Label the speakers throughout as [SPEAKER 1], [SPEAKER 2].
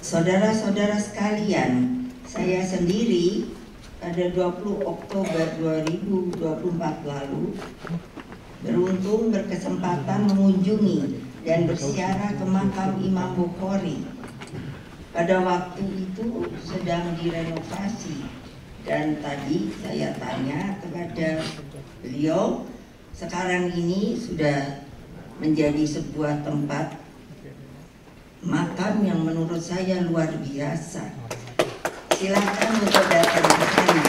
[SPEAKER 1] Saudara-saudara sekalian, saya sendiri pada 20 Oktober 2024 lalu beruntung berkesempatan mengunjungi dan berziarah ke makam Imam Bukhari. Pada waktu itu sedang direnovasi, dan tadi saya tanya kepada beliau, sekarang ini sudah menjadi sebuah tempat makam yang menurut saya luar biasa. Silakan untuk datang ke sana.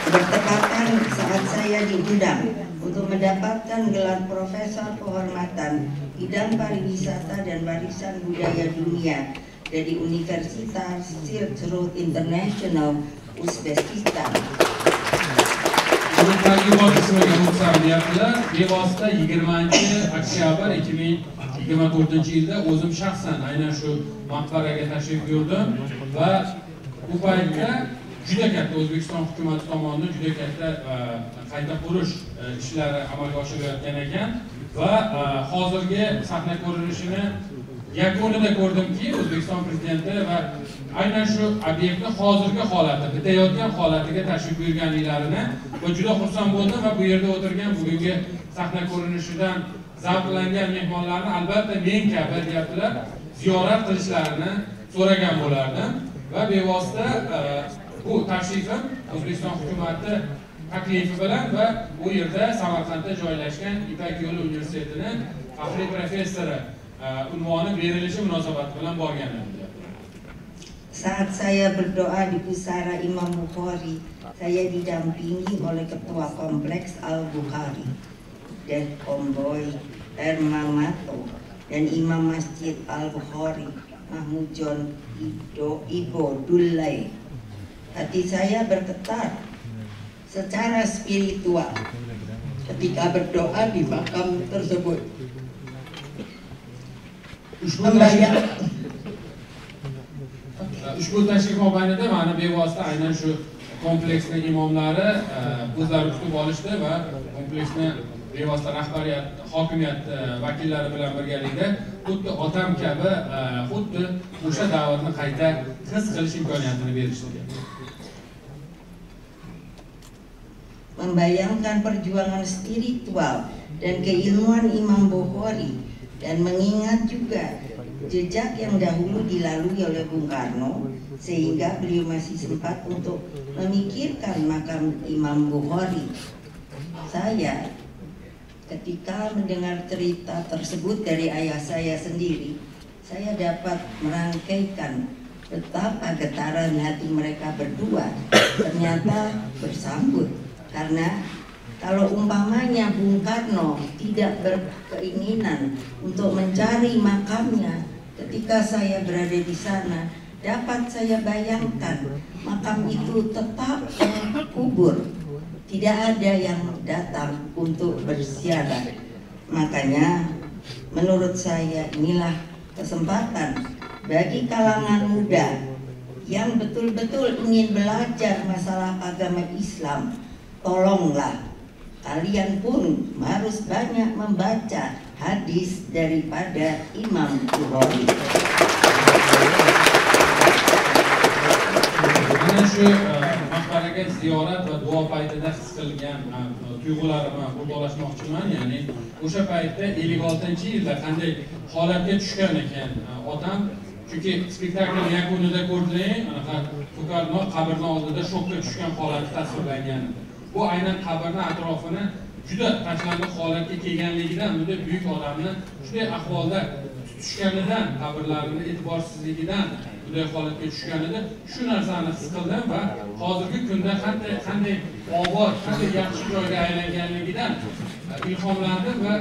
[SPEAKER 1] Bertepatan saat saya diundang untuk mendapatkan gelar Profesor Kehormatan Bidang Pariwisata dan Warisan Budaya Dunia dari Universitas Silk Road International, Uzbekistan.
[SPEAKER 2] Hududlarga borishga ruxsat beryaptilar. Bevosita 20-oktyabr 2024-yilda o'zim shaxsan aynan shu maqbaraga tashrif buyurdim va bu paytda juda katta O'zbekiston hukumati tomonidan juda katta qayta qurish ishlari amalga oshirilayotgan ekan va hozirgi sahna ko'rinishini yakunida ko'rdimki, O'zbekiston prezidenti va aynan shu obyektni hozirgi holati, bitayotgan holatiga tashrif buyurganliklarini va juda xursand bo'ldim va bu yerda o'tirgan bugungi sahna ko'rinishidan zavqlangan mehmonlarni albatta men kabi deyaptilar ziyorat qilishlarini so'ragan bo'lardim va bevosita bu tashrifim O'zbekiston hukumati taklifi bilan va bu yerda Samarqandda joylashgan Ipak yo'li universitetining faxriy professori unvoni berilishi munosabati bilan borgan edim.
[SPEAKER 1] Saat saya berdoa di pusara Imam Bukhari, saya didampingi oleh Ketua Kompleks Al-Bukhari, Ded Komboy Ermamato, dan Imam Masjid Al-Bukhari, Mahmud John Ibo Dullai. Hati saya bergetar secara spiritual ketika berdoa di makam tersebut.
[SPEAKER 2] Ushbu tashrif mobaynida mana bevosita aynan shu kompleksning imomlari o'zlari kutib olishdi va kompleksni bevosita rahbariyat, hokimiyat vakillari bilan birgalikda xuddi otam kabi xuddi o'sha da'vatni qayta his qilish imkoniyatini berishdi.
[SPEAKER 1] Membayangkan perjuangan spiritual dan keilmuan Imam Bukhari dan mengingat juga jejak yang dahulu dilalui oleh Bung Karno sehingga beliau masih sempat untuk memikirkan makam Imam Bukhari. Saya ketika mendengar cerita tersebut dari ayah saya sendiri, saya dapat merangkaikan betapa getaran hati mereka berdua ternyata bersambut. Karena kalau umpamanya Bung Karno tidak berkeinginan untuk mencari makamnya ketika saya berada di sana, dapat saya bayangkan makam itu tetap kubur. Tidak ada yang datang untuk berziarah. Makanya menurut saya inilah kesempatan bagi kalangan muda yang betul-betul ingin belajar masalah agama Islam. Tolonglah kalian pun harus banyak membaca hadis daripada Imam Bukhari.
[SPEAKER 2] Mana shu maqbaraga ziyorat va duo paytida his qilgan tuyg'ularimni o'rtoqlashmoqchiman. Ya'ni o'sha paytda 56-yilda qanday holatga tushgan ekan otam, chunki spektaklning yakunida ko'rdilar, anaqa To'karno qabrning oldida shokka tushgan holati tasvirlangan. Bu aynan qabrning atrofini juda tashlandiq holatga kelganligidan, bunda buyuk odamni shunday ahvolda tushganidan, qabrlarini e'tiborsizligidan bunday holatga tushganida shu narsani his qildim va hozirgi kunda qanday obod, qanday yaxshi joyga aylanganligidan ilhomlandim va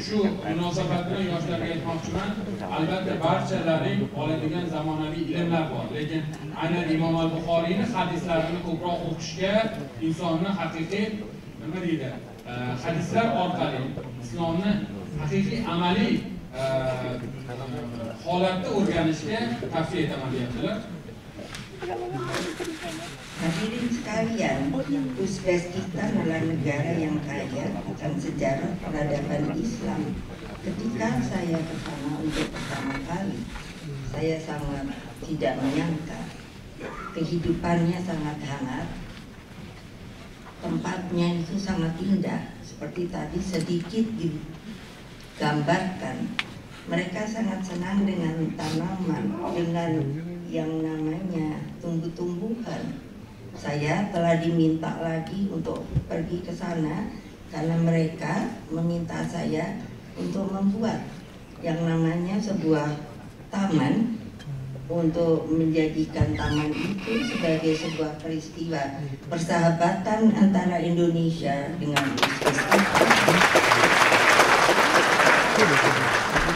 [SPEAKER 2] shu munosabat bilan yoshlarga aytmoqchiman. Albatta barchalaring oladigan zamonaviy ilmlar bor, lekin aynan Imom al-Buxoriyning hadislarini ko'proq o'qishga, insonni haqiqiy nima deydi, hadislar orqali islomni haqiqiy amaliy holatda o'rganishga tavsiya etaman deyaptilar.
[SPEAKER 1] Hadirin sekalian, Uzbekistan adalah negara yang kaya akan sejarah peradaban Islam. Ketika saya ke sana untuk pertama kali, saya sangat tidak menyangka. Kehidupannya sangat hangat, tempatnya itu sangat indah. Seperti tadi sedikit digambarkan, mereka sangat senang dengan tanaman, dengan yang namanya tumbuh-tumbuhan. Saya telah diminta lagi untuk pergi ke sana karena mereka meminta saya untuk membuat yang namanya sebuah taman, untuk menjadikan taman itu sebagai sebuah peristiwa persahabatan antara Indonesia dengan Uzbekistan.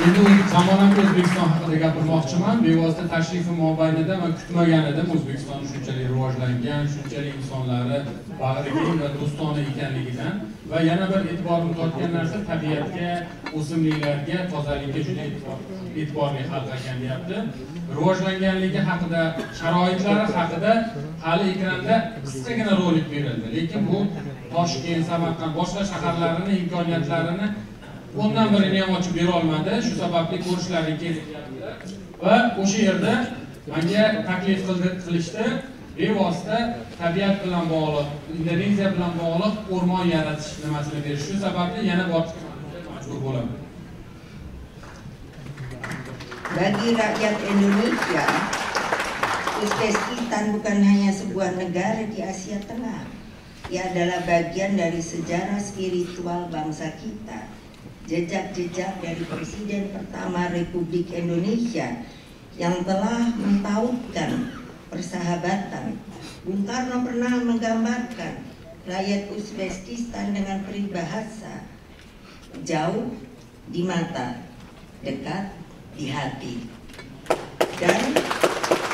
[SPEAKER 2] Endi zamonamiz O'zbekiston haqida gapirmoqchiman. Bevosita tashrifim mobaynida men kutmagan edim O'zbekiston shunchalik rivojlangan, shunchalik insonlari bag'rikeng va do'stona ekanligidan. Va yana bir e'tiborimni tortgan narsa tabiatga, o'simliklarga, tozalikka juda e'tiborli xalq ekan deyapti. Rivojlanganligi haqida, sharoitlari haqida hali ekranda qisqagina rolik berildi. Lekin bu Toshkent, Samarqand, boshqa shaharlarining imkoniyatlarini ondan birini ham ochib bera olmadi. Shu sababli ko'rishlaring kelyapti va o'sha yerda menga taklif qilishdi, bevosita tabiat bilan bog'liq, Indoneziya bilan bog'liq o'rmon yaratish nimasini berish. Shu sababli yana borib majbur bo'laman.
[SPEAKER 1] Bagi rakyat Indonesia, Uzbekistan bukan hanya sebuah negara di Asia Tengah. Ia adalah bagian dari sejarah spiritual bangsa kita. Jejak-jejak dari Presiden pertama Republik Indonesia yang telah mentautkan persahabatan. Bung Karno pernah menggambarkan rakyat Uzbekistan dengan peribahasa, jauh di mata, dekat di hati. Dan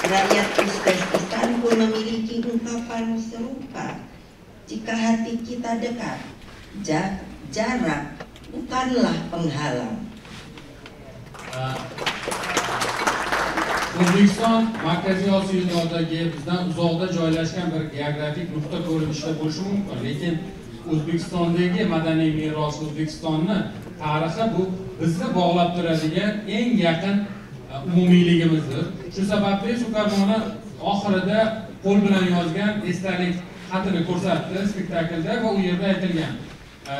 [SPEAKER 1] rakyat Uzbekistan pun memiliki ungkapan serupa. Jika hati kita dekat, jarak bukanlah penghalang.
[SPEAKER 2] O'zbekiston Markaziy Osiyodagi bizdan uzoqda joylashgan bir geografik nuqta ko'rinishida bo'lishi mumkin, lekin O'zbekistondagi madaniy meros, O'zbekistonni tarixi bu bizni bog'lab turadigan eng yaqin umumiyligimizdir. Shu sababli shu karmoni oxirida qo'l bilan yozgan esdalik xatini ko'rsatdi spektaklda va u yerda aytilgan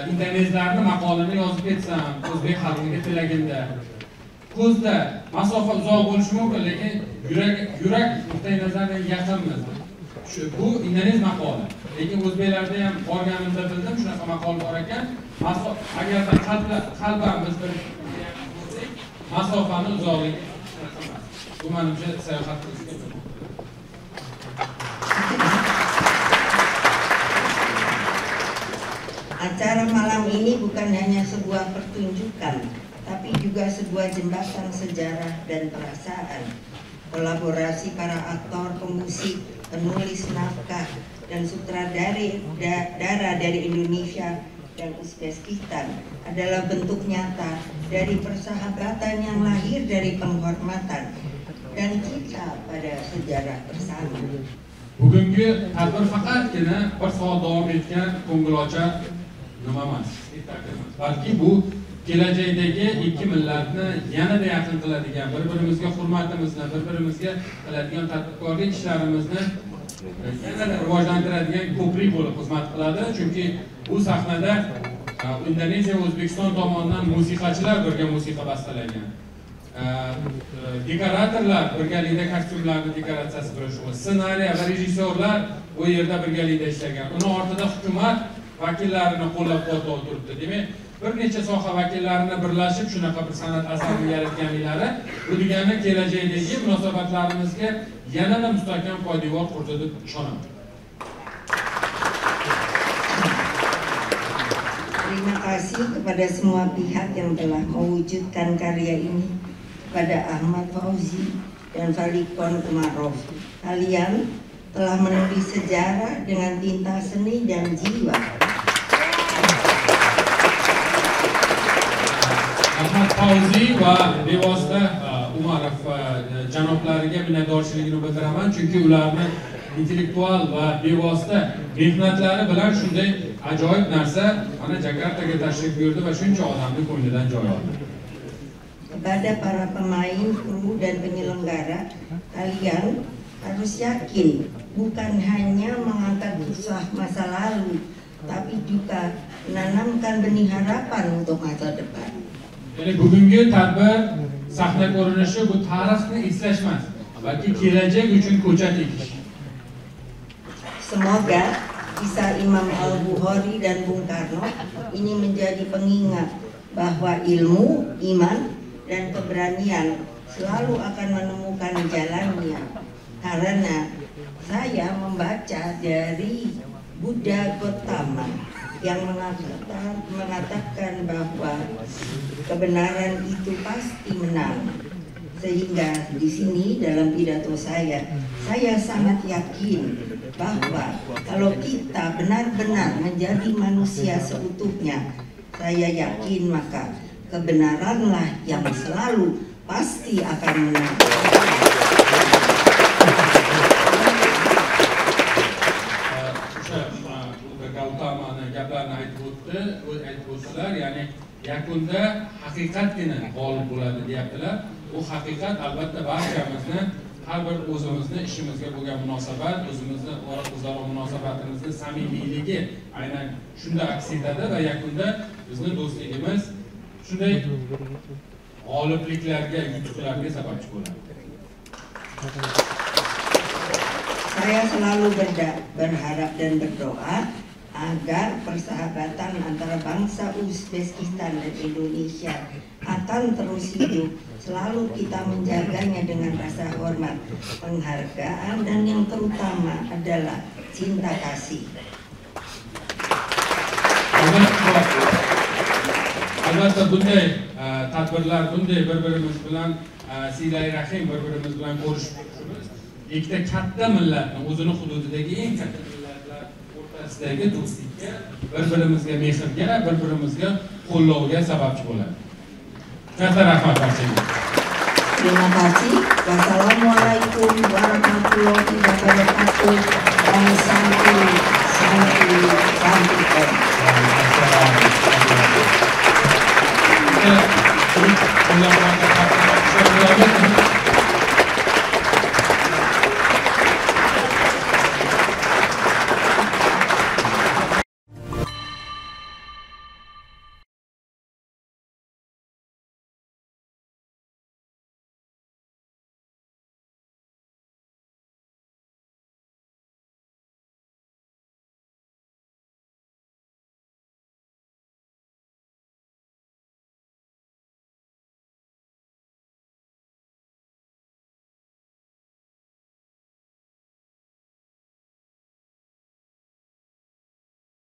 [SPEAKER 2] indonezlarning maqolini yozib ketsam o'zbek xalqiga tilagimda. Ko'zda masofa uzoq bo'lishi mumkin, lekin yurak nuqtai nazaridan yaqinmiz. Bu indonez maqoli. Lekin o'zbeklarda ham borganimda bildim, shunaqa maqol bor ekan. Agarda qalban biz bir masofani uzoqligi bu menimcha sayohat qilishga.
[SPEAKER 1] Acara malam ini bukan hanya sebuah pertunjukan, tapi juga sebuah jembatan sejarah dan perasaan. Kolaborasi para aktor, pemusik, penulis naskah, dan sutradara dari Indonesia dan Uzbekistan adalah bentuk nyata dari persahabatan yang lahir dari penghormatan dan cinta pada sejarah bersama.
[SPEAKER 2] Bugungi tadbir faqatgina bir soat davom etgan ko'ngilochar nima emas, balki bu kelajakdagi ikki millatni yanada yaqin qiladigan, bir-birimizga hurmatimizni, bir-birimizga qiladigan tadbirkorlik ishlarimizni yanada rivojlantiradigan ko'prik bo'lib xizmat qiladi. Chunki bu sahnada Indoneziya va O'zbekiston tomonidan musiqachilar birga musiqa bastalagan. Dekoratorlar birgalikda kostyumlarni dekoratsiyasi bilan shug'ul, ssenariy va rejissyorlar bu yerda birgalikda ishlagan. Uni ortida hukumat vakillarini qo'llab-quvvatlab turibdi. Demak, bir necha soha vakillarini birlashib shunaqa bir san'at asarini yaratganliklari bu degani kelajakdagi munosabatlarimizga yanada mustahkam poydevor qurdi deb ishonaman.
[SPEAKER 1] Terima kasih kepada semua pihak yang telah mewujudkan karya ini, kepada Ahmad Fauzi dan Falikon Umarov. Kalian telah menulis sejarah dengan tinta seni dan jiwa.
[SPEAKER 2] Ahmad Fauzi va bevosita Umarov janoblariga minnatdorchiligimni bildiraman, chunki ularni intellektual va bevosita mehnatlari bilan shunday ajoyib narsa mana Jakartaga tashrif buyurdi va shuncha odamning ko'nglidan joy oldi.
[SPEAKER 1] kepada para pemain, kru, dan penyelenggara, kalian harus yakin bukan hanya mengangkat kisah masa lalu, tapi juga menanamkan benih harapan untuk masa depan.
[SPEAKER 2] Ya'ni bugungi tadbir sahna ko'rinishi bu tarixni eslash emas, balki kelajak uchun ko'chat ekish.
[SPEAKER 1] Semoga kisah Imam Al-Bukhari dan Bung Karno ini menjadi pengingat bahwa ilmu, iman, dan keberanian selalu akan menemukan jalannya. Karena saya membaca dari Buddha Gautama yang mengatakan bahwa kebenaran itu pasti menang. Sehingga di sini dalam pidato saya sangat yakin bahwa kalau kita benar-benar menjadi manusia seutuhnya, saya yakin maka kebenaranlah yang selalu pasti akan menang.
[SPEAKER 2] Gautamani gaplarni aytib o'tdilar, ya'ni yakunda haqiqatgina g'olib bo'ladi deyaptilar. Bu haqiqat albatta barchamizni, har bir o'zimizni ishimizga bo'lgan munosabat, o'zimizni o'zaro munosabatimizni samimiyligi aynan shunda aks etadi va yakunda bizni do'stligimiz shunday g'olibliklarga, yutuqlarga sababchi bo'ladi.
[SPEAKER 1] Saya selalu berharap dan berdoa agar persahabatan antara bangsa Uzbekistan dan Indonesia akan terus hidup. Selalu kita menjaganya dengan rasa hormat, penghargaan, dan yang terutama adalah cinta kasih.
[SPEAKER 2] Albatta bunday tadbirlar, bunday bir-birimiz bilan silai rahim, bir-birimiz bilan ko'rishishimiz ikkita katta millatning o'zini hududidagi eng katta millatlar o'rtasidagi do'stlikka, bir-birimizga mehrga, bir-birimizga qo'llovga sababchi bo'ladi. Katta rahmat barchaga.
[SPEAKER 1] Terima kasih. Wassalamualaikum warahmatullahi wabarakatuh. Dan sampai.